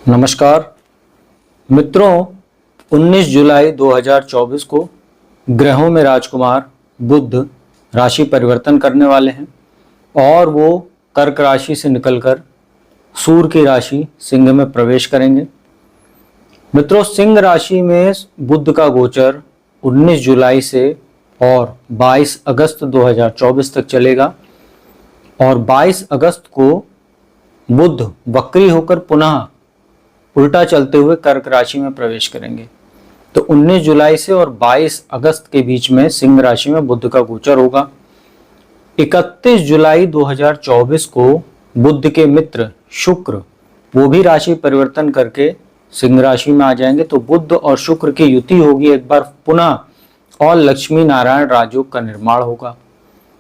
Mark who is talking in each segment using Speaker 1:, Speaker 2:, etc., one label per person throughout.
Speaker 1: नमस्कार मित्रों, 19 जुलाई 2024 को ग्रहों में राजकुमार बुध राशि परिवर्तन करने वाले हैं और वो कर्क राशि से निकलकर सूर्य की राशि सिंह में प्रवेश करेंगे। मित्रों, सिंह राशि में बुध का गोचर 19 जुलाई से और 22 अगस्त 2024 तक चलेगा और 22 अगस्त को बुध वक्री होकर पुनः उल्टा चलते हुए कर्क राशि में प्रवेश करेंगे। तो 19 जुलाई से और 22 अगस्त के बीच में सिंह राशि में बुध का गोचर होगा। 31 जुलाई 2024 को बुध के मित्र शुक्र वो भी राशि परिवर्तन करके सिंह राशि में आ जाएंगे। तो बुध और शुक्र की युति होगी एक बार पुनः और लक्ष्मी नारायण राजयोग का निर्माण होगा।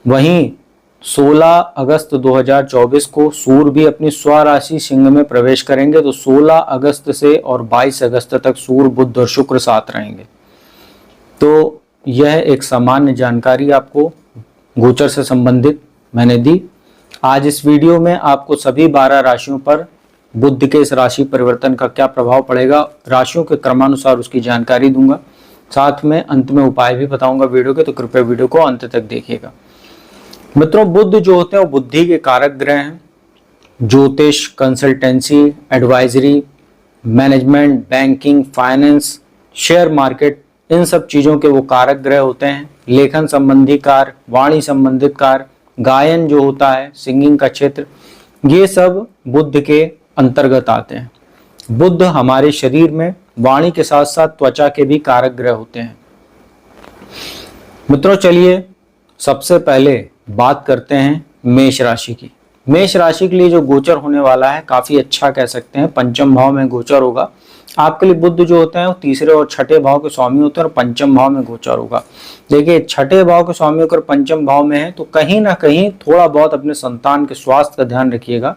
Speaker 1: वहीं 16 अगस्त 2024 को सूर्य भी अपनी स्वराशि सिंह में प्रवेश करेंगे। तो 16 अगस्त से और 22 अगस्त तक सूर्य, बुध और शुक्र साथ रहेंगे। तो यह एक सामान्य जानकारी आपको गोचर से संबंधित मैंने दी। आज इस वीडियो में आपको सभी 12 राशियों पर बुध के इस राशि परिवर्तन का क्या प्रभाव पड़ेगा, राशियों के क्रमानुसार उसकी जानकारी दूंगा। साथ में अंत में उपाय भी बताऊंगा वीडियो के, तो कृपया वीडियो को अंत तक देखिएगा। मित्रों, बुध जो होते हैं वो बुद्धि के कारक ग्रह हैं। ज्योतिष, consultancy, advisory, management, banking, finance, share market, इन सब चीज़ों के वो कारक ग्रह होते हैं। लेखन संबंधी कार्य, वाणी संबंधित कार्य, गायन जो होता है, सिंगिंग का क्षेत्र, ये सब बुध के अंतर्गत आते हैं। बुध हमारे शरीर में वाणी के साथ साथ त्वचा के भी कारक ग्रह होते हैं। मित्रों, चलिए सबसे पहले बात करते हैं मेष राशि की। मेष राशि के लिए जो गोचर होने वाला है काफी अच्छा कह सकते हैं। पंचम भाव में गोचर होगा आपके लिए। बुध जो होते हैं वो तीसरे और छठे भाव के स्वामी होते हैं और पंचम भाव में गोचर होगा। देखिए, छठे भाव के स्वामी होकर पंचम भाव में है तो कहीं ना कहीं थोड़ा बहुत अपने संतान के स्वास्थ्य का ध्यान रखिएगा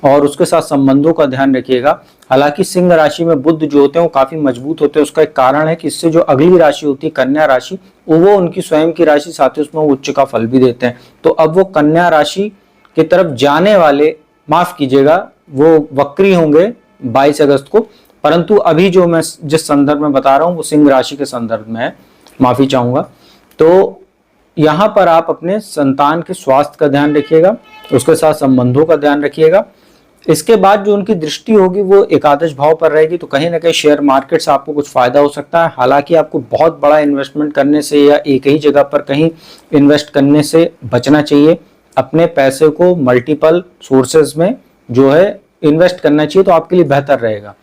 Speaker 1: और उसके साथ संबंधों का ध्यान रखिएगा। हालांकि सिंह राशि में बुध जो होते हैं वो काफी मजबूत होते हैं। उसका एक कारण है कि इससे जो अगली राशि होती है कन्या राशि, वो उनकी स्वयं की राशि, साथ ही उसमें उच्च का फल भी देते हैं। तो अब वो कन्या राशि की तरफ जाने वाले, माफ कीजिएगा, वो वक्री होंगे 22 अगस्त को। परंतु अभी जो मैं जिस संदर्भ में बता रहा हूँ वो सिंह राशि के संदर्भ में है, माफी चाहूंगा। तो यहाँ पर आप अपने संतान के स्वास्थ्य का ध्यान रखिएगा, उसके साथ संबंधों का ध्यान रखिएगा। इसके बाद जो उनकी दृष्टि होगी वो एकादश भाव पर रहेगी। तो कहीं ना कहीं शेयर मार्केट से आपको कुछ फायदा हो सकता है। हालांकि आपको बहुत बड़ा इन्वेस्टमेंट करने से या एक ही जगह पर कहीं इन्वेस्ट करने से बचना चाहिए। अपने पैसे को मल्टीपल सोर्सेज में जो है इन्वेस्ट करना चाहिए, तो आपके लिए बेहतर रहेगा।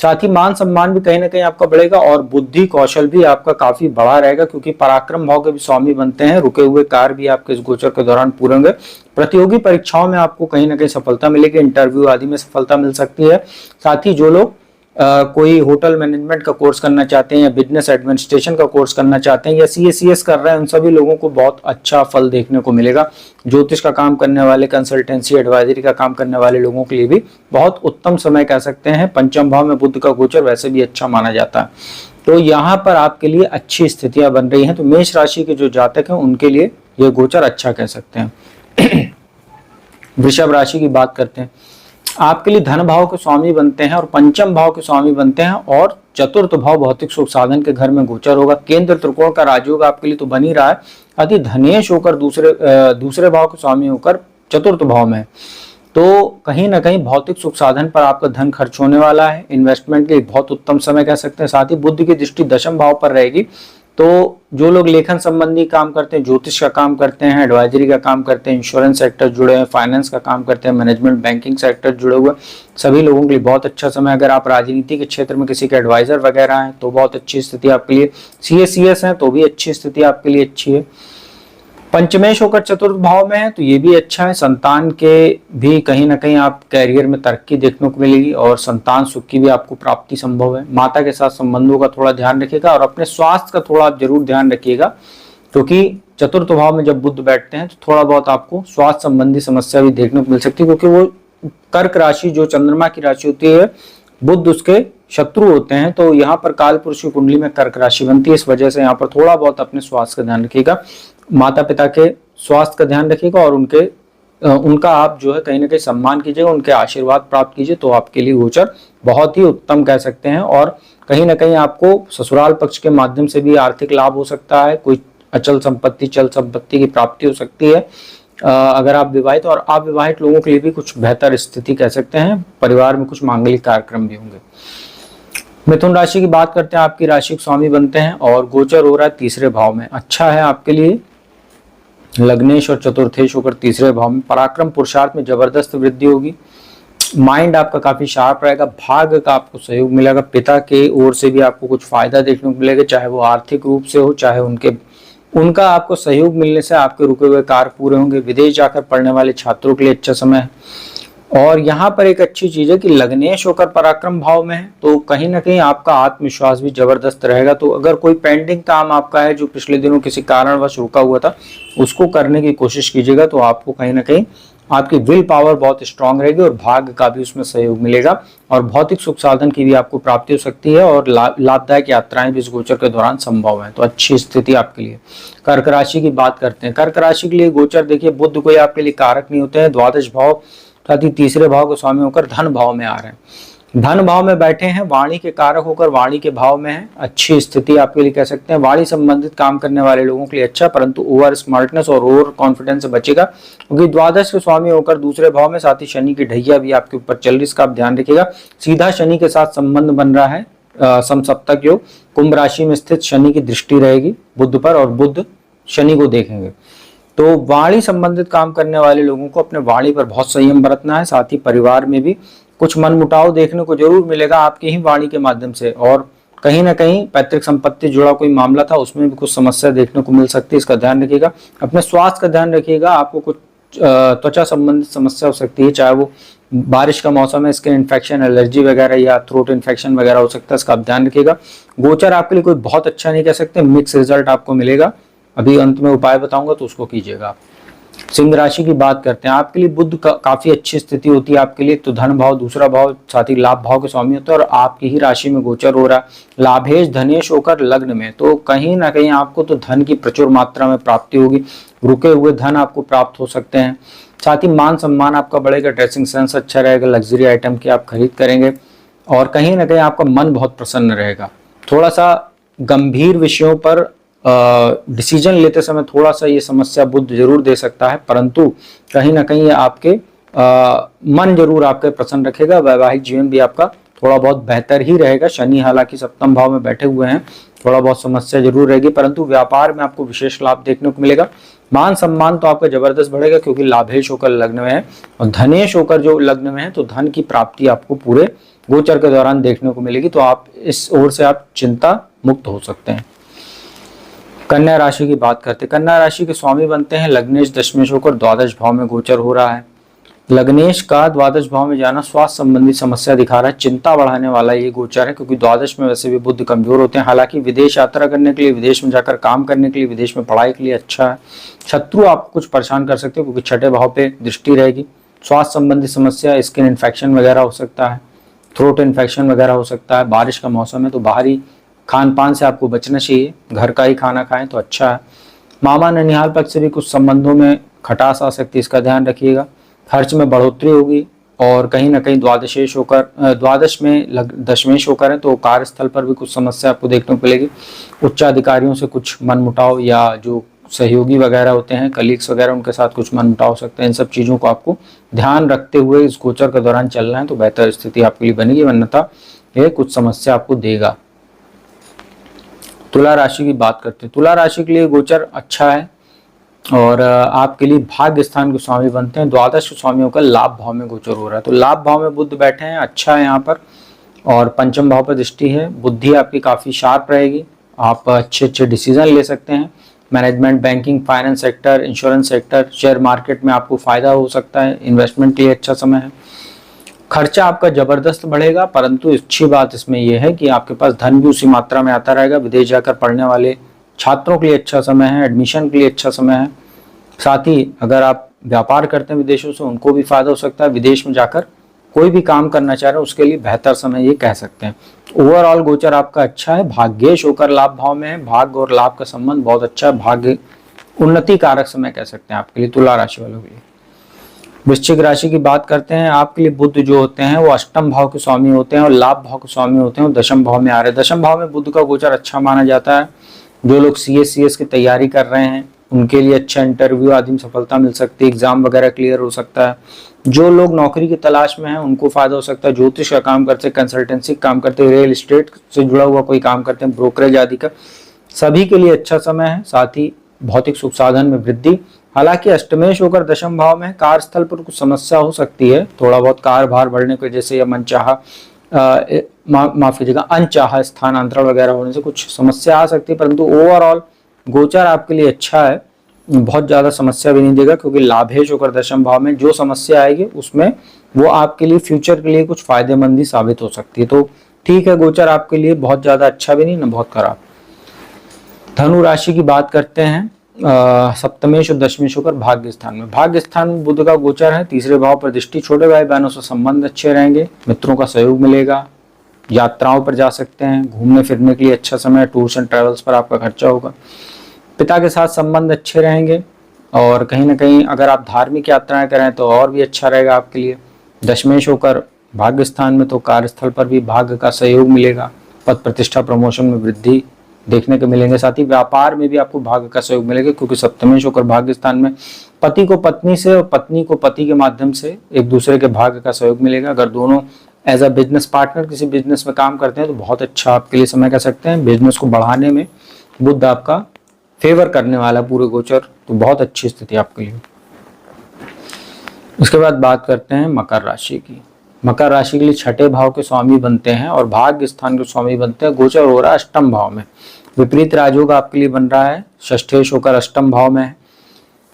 Speaker 1: साथ ही मान सम्मान भी कहीं ना कहीं आपका बढ़ेगा और बुद्धि कौशल भी आपका काफी बड़ा रहेगा, क्योंकि पराक्रम भाव के भी स्वामी बनते हैं। रुके हुए कार्य भी आपके इस गोचर के दौरान पूरे होंगे। प्रतियोगी परीक्षाओं में आपको कहीं ना कहीं सफलता मिलेगी, इंटरव्यू आदि में सफलता मिल सकती है। साथ ही जो लोग कोई होटल मैनेजमेंट का कोर्स करना चाहते हैं या बिजनेस एडमिनिस्ट्रेशन का कोर्स करना चाहते हैं या CA/CS कर रहे हैं, उन सभी लोगों को बहुत अच्छा फल देखने को मिलेगा। ज्योतिष का काम करने वाले, कंसल्टेंसी, एडवाइजरी का काम करने वाले लोगों के लिए भी बहुत उत्तम समय कह सकते हैं। पंचम भाव में बुध का गोचर वैसे भी अच्छा माना जाता है। तो यहाँ पर आपके लिए अच्छी स्थितियां बन रही हैं। तो मेष राशि के जो जातक हैं उनके लिए यह गोचर अच्छा कह सकते हैं। वृषभ राशि की बात करते हैं। आपके लिए धन भाव के स्वामी बनते हैं और पंचम भाव के स्वामी बनते हैं और चतुर्थ भाव भौतिक सुख साधन के घर में गोचर होगा। केंद्र त्रिकोण का राजयोग आपके लिए तो बन ही रहा है, अति धनेश होकर दूसरे भाव के स्वामी होकर चतुर्थ भाव में। तो कहीं ना कहीं भौतिक सुख साधन पर आपका धन खर्च होने वाला है। इन्वेस्टमेंट के लिए बहुत उत्तम समय कह सकते हैं। साथ ही बुध की दृष्टि दशम भाव पर रहेगी। तो जो लोग लेखन संबंधी काम करते हैं, ज्योतिष का काम करते हैं, एडवाइजरी का काम करते हैं, इंश्योरेंस सेक्टर जुड़े हैं, फाइनेंस का काम करते हैं, मैनेजमेंट बैंकिंग सेक्टर जुड़े हुए, सभी लोगों के लिए बहुत अच्छा समय। अगर आप राजनीति के क्षेत्र में किसी के एडवाइजर वगैरह हैं तो बहुत अच्छी स्थिति आपके लिए। CA/CS हैं तो भी अच्छी स्थिति आपके लिए अच्छी है। पंचमेश होकर चतुर्थ भाव में है तो ये भी अच्छा है। संतान के भी कहीं ना कहीं आप कैरियर में तरक्की देखने को मिलेगी और संतान सुख की भी आपको प्राप्ति संभव है। माता के साथ संबंधों का थोड़ा ध्यान रखिएगा और अपने स्वास्थ्य का थोड़ा आप जरूर ध्यान रखिएगा, क्योंकि चतुर्थ भाव में जब बुध बैठते हैं तो थोड़ा बहुत आपको स्वास्थ्य संबंधी समस्या भी देखने को मिल सकती है, क्योंकि वो कर्क राशि जो चंद्रमा की राशि होती है, बुध उसके शत्रु होते हैं। तो यहाँ पर काल पुरुष की कुंडली में कर्क राशि बनती है। इस वजह से यहाँ पर थोड़ा बहुत अपने स्वास्थ्य का ध्यान रखिएगा, माता पिता के स्वास्थ्य का ध्यान रखिएगा और उनके उनका आप जो है कहीं ना कहीं सम्मान कीजिएगा, उनके आशीर्वाद प्राप्त कीजिए, तो आपके लिए गोचर बहुत ही उत्तम कह सकते हैं। और कहीं ना कहीं आपको ससुराल पक्ष के माध्यम से भी आर्थिक लाभ हो सकता है, कोई अचल संपत्ति चल संपत्ति की प्राप्ति हो सकती है अगर आप विवाहित, और अविवाहित लोगों के लिए भी कुछ बेहतर स्थिति कह सकते हैं, परिवार में कुछ मांगलिक कार्यक्रम भी होंगे। मिथुन राशि की बात करते हैं, आपकी राशि के स्वामी बनते हैं और गोचर हो रहा है तीसरे भाव में। अच्छा है आपके लिए, लग्नेश और चतुर्थेश होकर तीसरे भाव में। पराक्रम पुरुषार्थ में जबरदस्त वृद्धि होगी, माइंड आपका काफी शार्प रहेगा, भाग्य का आपको सहयोग मिलेगा, पिता के ओर से भी आपको कुछ फायदा देखने को मिलेगा, चाहे वो आर्थिक रूप से हो, चाहे उनका आपको सहयोग मिलने से आपके रुके हुए कार्य पूरे होंगे। विदेश जाकर पढ़ने वाले छात्रों के लिए अच्छा समय है। और यहाँ पर एक अच्छी चीज है कि लग्नेश होकर पराक्रम भाव में है, तो कहीं ना कहीं आपका आत्मविश्वास भी जबरदस्त रहेगा। तो अगर कोई पेंडिंग काम आपका है जो पिछले दिनों किसी कारणवश रुका हुआ था, उसको करने की कोशिश कीजिएगा, तो आपको कहीं ना कहीं आपकी विल पावर बहुत स्ट्रांग रहेगी और भाग्य का भी उसमें सहयोग मिलेगा, और भौतिक सुख साधन की भी आपको प्राप्ति हो सकती है, और लाभदायक यात्राएं भी इस गोचर के दौरान संभव है। तो अच्छी स्थिति आपके लिए। कर्क राशि की बात करते हैं। कर्क राशि के लिए गोचर देखिए, बुध कोई आपके लिए कारक नहीं होते हैं, द्वादश भाव साथ ही तीसरे भाव के स्वामी होकर धन भाव में आ रहे हैं, धन भाव में बैठे हैं, वाणी के कारक होकर वाणी के भाव में है। अच्छी स्थिति आपके लिए कह सकते हैं। वाणी संबंधित काम करने वाले लोगों के लिए अच्छा, परंतु ओवर स्मार्टनेस और ओवर कॉन्फिडेंस से बचेगा, क्योंकि द्वादश के स्वामी होकर दूसरे भाव में, साथ ही शनि की ढैया भी आपके ऊपर चल रही, इसका आप ध्यान रखिएगा। सीधा शनि के साथ संबंध बन रहा है, समसप्तक योग। कुंभ राशि में स्थित शनि की दृष्टि रहेगी बुध पर, और बुध शनि को देखेंगे। तो वाणी संबंधित काम करने वाले लोगों को अपने वाणी पर बहुत संयम बरतना है, साथ ही परिवार में भी कुछ मनमुटाव देखने को जरूर मिलेगा आपकी ही वाणी के माध्यम से, और कहीं ना कहीं पैतृक संपत्ति जुड़ा कोई मामला था उसमें भी कुछ समस्या देखने को मिल सकती है, इसका ध्यान रखिएगा। अपने स्वास्थ्य का ध्यान रखिएगा, आपको कुछ त्वचा संबंधित समस्या हो सकती है, चाहे वो बारिश का मौसम है, स्किन इन्फेक्शन, एलर्जी वगैरह या थ्रोट इन्फेक्शन वगैरह हो सकता है, इसका आप ध्यान रखिएगा। गोचर आपके लिए कोई बहुत अच्छा नहीं कह सकते, मिक्स रिजल्ट आपको मिलेगा। अभी अंत में उपाय बताऊंगा तो उसको कीजिएगा आप। सिंह राशि की बात करते हैं, आपके लिए बुध काफी अच्छी स्थिति होती है आपके लिए। तो धन भाव, दूसरा भाव, साथ ही लाभ भाव के स्वामी होते हैं, और आपकी ही राशि में गोचर हो रहा है। लाभेश धनेश होकर लग्न में, तो कहीं ना कहीं आपको तो धन की प्रचुर मात्रा में प्राप्ति होगी, रुके हुए धन आपको प्राप्त हो सकते हैं। साथ ही मान सम्मान आपका बढ़ेगा, ड्रेसिंग सेंस अच्छा रहेगा, लग्जरी आइटम की आप खरीद करेंगे, और कहीं ना कहीं आपका मन बहुत प्रसन्न रहेगा। थोड़ा सा गंभीर विषयों पर डिसीजन लेते समय थोड़ा सा ये समस्या बुध जरूर दे सकता है, परंतु कहीं ना कहीं ये आपके मन जरूर आपके प्रसन्न रखेगा। वैवाहिक जीवन भी आपका थोड़ा बहुत बेहतर ही रहेगा। शनि हालांकि सप्तम भाव में बैठे हुए हैं, थोड़ा बहुत समस्या जरूर रहेगी, परंतु व्यापार में आपको विशेष लाभ देखने को मिलेगा। मान सम्मान तो आपका जबरदस्त बढ़ेगा, क्योंकि लाभेश होकर लग्न में है और धनेश होकर जो लग्न में है, तो धन की प्राप्ति आपको पूरे गोचर के दौरान देखने को मिलेगी। तो आप इस ओर से आप चिंता मुक्त हो सकते हैं। कन्या राशि की बात करते हैं। कन्या राशि के स्वामी बनते हैं लग्नेश दशमेश होकर द्वादश भाव में गोचर हो रहा है। लग्नेश का द्वादश भाव में जाना स्वास्थ्य संबंधी समस्या दिखा रहा है, चिंता बढ़ाने वाला ये गोचर है, क्योंकि द्वादश में वैसे भी बुध कमजोर होते हैं। हालांकि विदेश यात्रा करने के लिए, विदेश में जाकर काम करने के लिए, विदेश में पढ़ाई के लिए अच्छा है। शत्रु आपको कुछ परेशान कर सकते हो, क्योंकि छठे भाव पे दृष्टि रहेगी। स्वास्थ्य संबंधी समस्या, स्किन इन्फेक्शन वगैरह हो सकता है, थ्रोट इन्फेक्शन वगैरह हो सकता है। बारिश का मौसम है, तो बाहरी खान पान से आपको बचना चाहिए, घर का ही खाना खाएं तो अच्छा है। मामा ननिहाल पक्ष से भी कुछ संबंधों में खटास आ सकती है, इसका ध्यान रखिएगा। खर्च में बढ़ोतरी होगी, और कहीं ना कहीं द्वादश में दशमेश होकर है, तो कार्यस्थल पर भी कुछ समस्या आपको देखने को मिलेगी। उच्च अधिकारियों से कुछ मनमुटाव, या जो सहयोगी वगैरह होते हैं, कलीग्स वगैरह, उनके साथ कुछ मनमुटाव हो सकते हैं। इन सब चीज़ों को आपको ध्यान रखते हुए इस गोचर के दौरान चलना है, तो बेहतर स्थिति आपके लिए बनेगी, अन्यथा ये कुछ समस्या आपको देगा। तुला राशि की बात करते हैं। तुला राशि के लिए गोचर अच्छा है, और आपके लिए भाग्य स्थान के स्वामी बनते हैं। द्वादश के स्वामी होकर लाभ भाव में गोचर हो रहा है, तो लाभ भाव में बुध बैठे हैं, अच्छा है यहाँ पर, और पंचम भाव पर दृष्टि है। बुद्धि आपकी काफी शार्प रहेगी, आप अच्छे अच्छे डिसीजन ले सकते हैं। Management, banking, finance sector, insurance sector, share market में आपको फायदा हो सकता है। इन्वेस्टमेंट के लिए अच्छा समय है। खर्चा आपका जबरदस्त बढ़ेगा, परंतु अच्छी बात इसमें यह है कि आपके पास धन भी उसी मात्रा में आता रहेगा। विदेश जाकर पढ़ने वाले छात्रों के लिए अच्छा समय है, एडमिशन के लिए अच्छा समय है। साथ ही अगर आप व्यापार करते हैं विदेशों से, उनको भी फायदा हो सकता है। विदेश में जाकर कोई भी काम करना चाह रहे हैं उसके लिए बेहतर समय ये कह सकते हैं। ओवरऑल गोचर आपका अच्छा है। भाग्येश होकर लाभ भाव में है, भाग्य और लाभ का संबंध बहुत अच्छा है। भाग्य उन्नति कारक समय कह सकते हैं आपके लिए, तुला राशि वालों के लिए। वृश्चिक राशि की बात करते हैं, आपके लिए बुध जो होते हैं वो अष्टम भाव के स्वामी होते हैं और लाभ भाव के स्वामी होते हैं, वो दशम भाव में आ रहे हैं। दशम भाव में बुध का गोचर अच्छा माना जाता है। जो लोग CS की तैयारी कर रहे हैं उनके लिए अच्छा इंटरव्यू आदि में सफलता मिल सकती है, एग्जाम वगैरह क्लियर हो सकता है। जो लोग नौकरी की तलाश में हैं उनको फायदा हो सकता है। ज्योतिष का काम करते हैं, कंसल्टेंसी काम करते हैं, रियल एस्टेट से जुड़ा हुआ कोई काम करते हैं, ब्रोकरेज आदि का, सभी के लिए अच्छा समय है। साथ ही भौतिक सुख साधन में वृद्धि। हालांकि अष्टमेश होकर दशम भाव में कार्यस्थल पर कुछ समस्या हो सकती है, थोड़ा बहुत कार्यभार बढ़ने की वजह से या मनचाहा माफ कीजिएगा अनचाहा स्थानांतरण वगैरह होने से कुछ समस्या आ सकती है, परंतु ओवरऑल गोचर आपके लिए अच्छा है, बहुत ज्यादा समस्या भी नहीं देगा, क्योंकि लाभेश होकर दशम भाव में जो समस्या आएगी उसमें वो आपके लिए फ्यूचर के लिए कुछ फायदेमंद ही साबित हो सकती है। तो ठीक है, गोचर आपके लिए बहुत ज्यादा अच्छा भी नहीं ना बहुत खराब। धनु राशि की बात करते हैं, सप्तमेश और दशमेश होकर भाग्य स्थान में। भाग्य स्थान में बुध का गोचर है, तीसरे भाव पर दृष्टि। छोटे भाई बहनों से संबंध अच्छे रहेंगे, मित्रों का सहयोग मिलेगा, यात्राओं पर जा सकते हैं, घूमने फिरने के लिए अच्छा समय, टूर्स एंड ट्रेवल्स पर आपका खर्चा होगा। पिता के साथ संबंध अच्छे रहेंगे और कहीं ना कहीं अगर आप धार्मिक यात्राएं करें तो और भी अच्छा रहेगा आपके लिए। दशमेश होकर भाग्य स्थान में तो कार्यस्थल पर भी भाग्य का सहयोग मिलेगा, पद प्रतिष्ठा प्रमोशन में वृद्धि देखने को मिलेंगे। साथ ही व्यापार में भी आपको भाग्य का सहयोग मिलेगा, क्योंकि सप्तमेश होकर भाग्य स्थान में पति को पत्नी से और पत्नी को पति के माध्यम से एक दूसरे के भाग्य का सहयोग मिलेगा। अगर दोनों एज अ बिजनेस पार्टनर किसी बिजनेस में काम करते हैं तो बहुत अच्छा आपके लिए समय कह सकते हैं। बिजनेस को बढ़ाने में बुध आपका फेवर करने वाला पूरे गोचर, तो बहुत अच्छी स्थिति आपके लिए। उसके बाद बात करते हैं मकर राशि की। मकर राशि के लिए छठे भाव के स्वामी बनते हैं और भाग्य स्थान के स्वामी बनते हैं। गोचर हो रहा है अष्टम भाव में, विपरीत राजयोग आपके लिए बन रहा है, षष्ठेश होकर अष्टम भाव में है।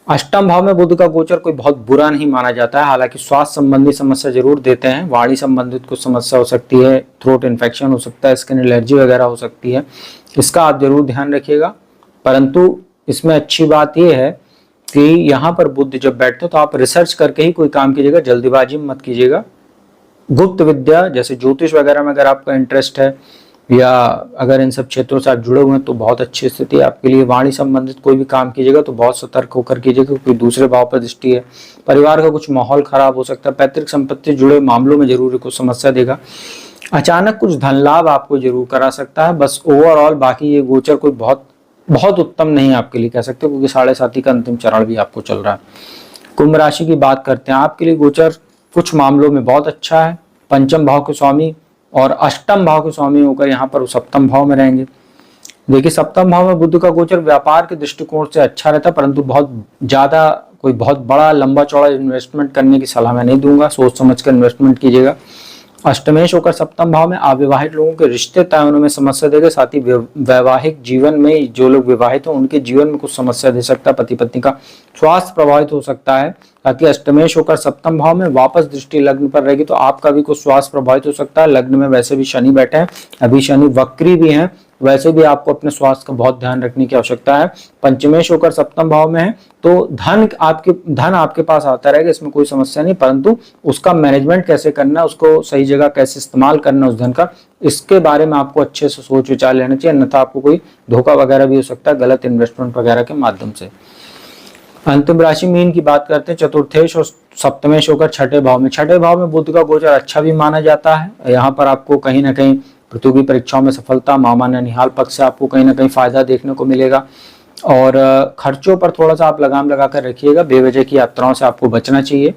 Speaker 1: अष्टम भाव में बुध का गोचर कोई बहुत बुरा नहीं माना जाता है, हालांकि स्वास्थ्य संबंधी समस्या जरूर देते हैं। वाणी संबंधित कुछ समस्या हो सकती है, थ्रोट इन्फेक्शन हो सकता है, स्किन एलर्जी वगैरह हो सकती है, इसका आप जरूर ध्यान रखिएगा। परंतु इसमें अच्छी बात यह है कि यहाँ पर बुध जब बैठते हो तो आप रिसर्च करके ही कोई काम कीजिएगा, जल्दीबाजी में मत कीजिएगा। गुप्त विद्या जैसे ज्योतिष वगैरह में अगर आपका इंटरेस्ट है या अगर इन सब क्षेत्रों से आप जुड़े हुए हैं तो बहुत अच्छी स्थिति है आपके लिए। वाणी संबंधित कोई भी काम कीजिएगा तो बहुत सतर्क होकर कीजिएगा, क्योंकि दूसरे भाव पर दृष्टि है। परिवार का कुछ माहौल खराब हो सकता है, पैतृक संपत्ति जुड़े मामलों में जरूर कुछ समस्या देगा। अचानक कुछ धन लाभ आपको जरूर करा सकता है। बस ओवरऑल बाकी ये गोचर कोई बहुत उत्तम नहीं आपके लिए कह सकते, क्योंकि 7.5 का अंतिम चरण भी आपको चल रहा है। कुंभ राशि की बात करते हैं, आपके लिए गोचर कुछ मामलों में बहुत अच्छा है। पंचम भाव के स्वामी और अष्टम भाव के स्वामी होकर यहाँ पर सप्तम भाव में रहेंगे। देखिए, सप्तम भाव में बुध का गोचर व्यापार के दृष्टिकोण से अच्छा रहता है, परंतु बहुत ज्यादा कोई बहुत बड़ा लंबा चौड़ा इन्वेस्टमेंट करने की सलाह मैं नहीं दूंगा, सोच समझ कर इन्वेस्टमेंट कीजिएगा। अष्टमेश होकर सप्तम भाव में अविवाहित लोगों के रिश्ते तय होने में समस्या देगा। साथ ही वैवाहिक जीवन में जो लोग विवाहित हैं उनके जीवन में कुछ समस्या दे सकता है। पति पत्नी का स्वास्थ्य प्रभावित हो सकता है। ताकि अष्टमेश होकर सप्तम भाव में वापस दृष्टि लग्न पर रहेगी तो आपका भी कुछ स्वास्थ्य प्रभावित हो सकता है। लग्न में वैसे भी शनि बैठे हैं, अभी शनि वक्री भी हैं, वैसे भी आपको अपने स्वास्थ्य का बहुत ध्यान रखने की आवश्यकता है। पंचमेश होकर सप्तम भाव में है तो धन आपके पास आता रहेगा, इसमें कोई समस्या नहीं, परंतु उसका मैनेजमेंट कैसे करना है, उसको सही जगह कैसे इस्तेमाल करना है उस धन का, इसके बारे में आपको अच्छे से सोच विचार लेना चाहिए, अन्यथा आपको कोई धोखा वगैरह भी हो सकता है गलत इन्वेस्टमेंट वगैरह के माध्यम से। अंतिम राशि मीन की बात करते हैं, चतुर्थेश और सप्तमेश होकर छठे भाव में। छठे भाव में बुध का गोचर अच्छा भी माना जाता है। यहाँ पर आपको कहीं ना कहीं प्रतियोगी परीक्षाओं में सफलता, मामा ननिहाल पक्ष से आपको कहीं ना कहीं फायदा देखने को मिलेगा। और खर्चों पर थोड़ा सा आप लगाम लगा कर रखिएगा, बेवजह की यात्राओं से आपको बचना चाहिए।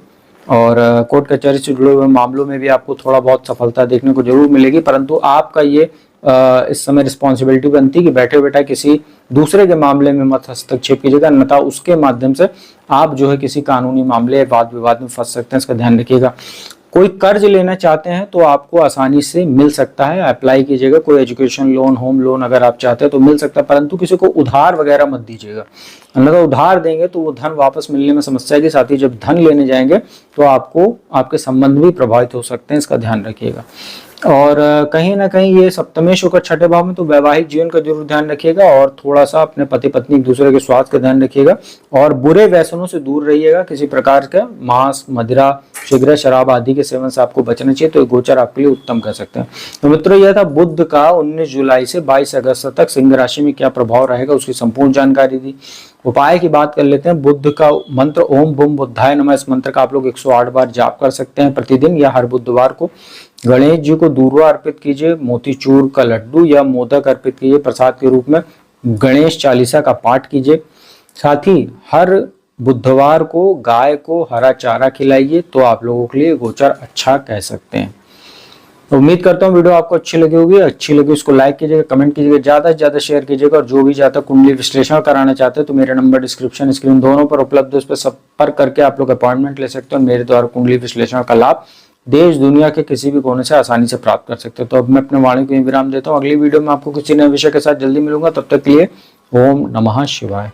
Speaker 1: और कोर्ट कचहरी से जुड़े हुए मामलों में भी आपको थोड़ा बहुत सफलता देखने को जरूर मिलेगी, परंतु आपका ये इस समय रिस्पॉन्सिबिलिटी बनती है कि बैठे बैठे किसी दूसरे के मामले में मत हस्तक्षेप कीजिएगा, अन्यथा उसके माध्यम से आप जो है किसी कानूनी मामले वाद विवाद में फंस सकते हैं, इसका ध्यान रखिएगा। कोई कर्ज लेना चाहते हैं तो आपको आसानी से मिल सकता है, अप्लाई कीजिएगा। कोई एजुकेशन लोन, होम लोन अगर आप चाहते हैं तो मिल सकता है, परंतु किसी को उधार वगैरह मत दीजिएगा, अन्यथा उधार देंगे तो वो धन वापस मिलने में समस्या है। साथ ही जब धन लेने जाएंगे तो आपको आपके संबंध भी प्रभावित हो सकते हैं, इसका ध्यान रखिएगा। और कहीं ना कहीं ये सप्तमेश होकर छठे भाव में तो वैवाहिक जीवन का जरूर ध्यान रखिएगा और थोड़ा सा अपने पति पत्नी एक दूसरे के स्वास्थ्य का ध्यान रखिएगा और बुरे व्यसनों से दूर रहिएगा। किसी प्रकार का मांस, मदिरा, सिगरेट, शराब आदि के सेवन से आपको बचना चाहिए, तो ये गोचर आपके लिए उत्तम कह सकते हैं। तो मित्रों, यह था बुध का 19 जुलाई से 22 अगस्त तक सिंह राशि में क्या प्रभाव रहेगा उसकी संपूर्ण जानकारी दी। उपाय की बात कर लेते हैं। बुद्ध का मंत्र ओम बुम बुद्धाय नमः, इस मंत्र का आप लोग 108 बार जाप कर सकते हैं प्रतिदिन या हर बुधवार को। गणेश जी को दूर्वा अर्पित कीजिए, मोतीचूर का लड्डू या मोदक अर्पित कीजिए प्रसाद के रूप में। गणेश चालीसा का पाठ कीजिए। साथ ही हर बुधवार को गाय को हरा चारा खिलाइए, तो आप लोगों के लिए गोचर अच्छा कह सकते हैं। तो उम्मीद करता हूँ वीडियो आपको अच्छी लगी होगी। अच्छी लगी उसको लाइक कीजिएगा, कमेंट कीजिएगा, ज्यादा से ज्यादा शेयर कीजिएगा। और जो भी ज्यादा कुंडली विश्लेषण कराना चाहते हैं तो मेरे नंबर डिस्क्रिप्शन स्क्रीन दोनों पर उपलब्ध है, उस पर संपर्क करके आप लोग अपॉइंटमेंट ले सकते हो। मेरे द्वारा कुंडली विश्लेषण का लाभ देश दुनिया के किसी भी कोने से आसानी से प्राप्त कर सकते हो। तो अब मैं अपने वाणी को विराम देता हूँ। अगली वीडियो में आपको किसी नए विषय के साथ जल्दी मिलूंगा। तब तक के लिए ओम नमः शिवाय।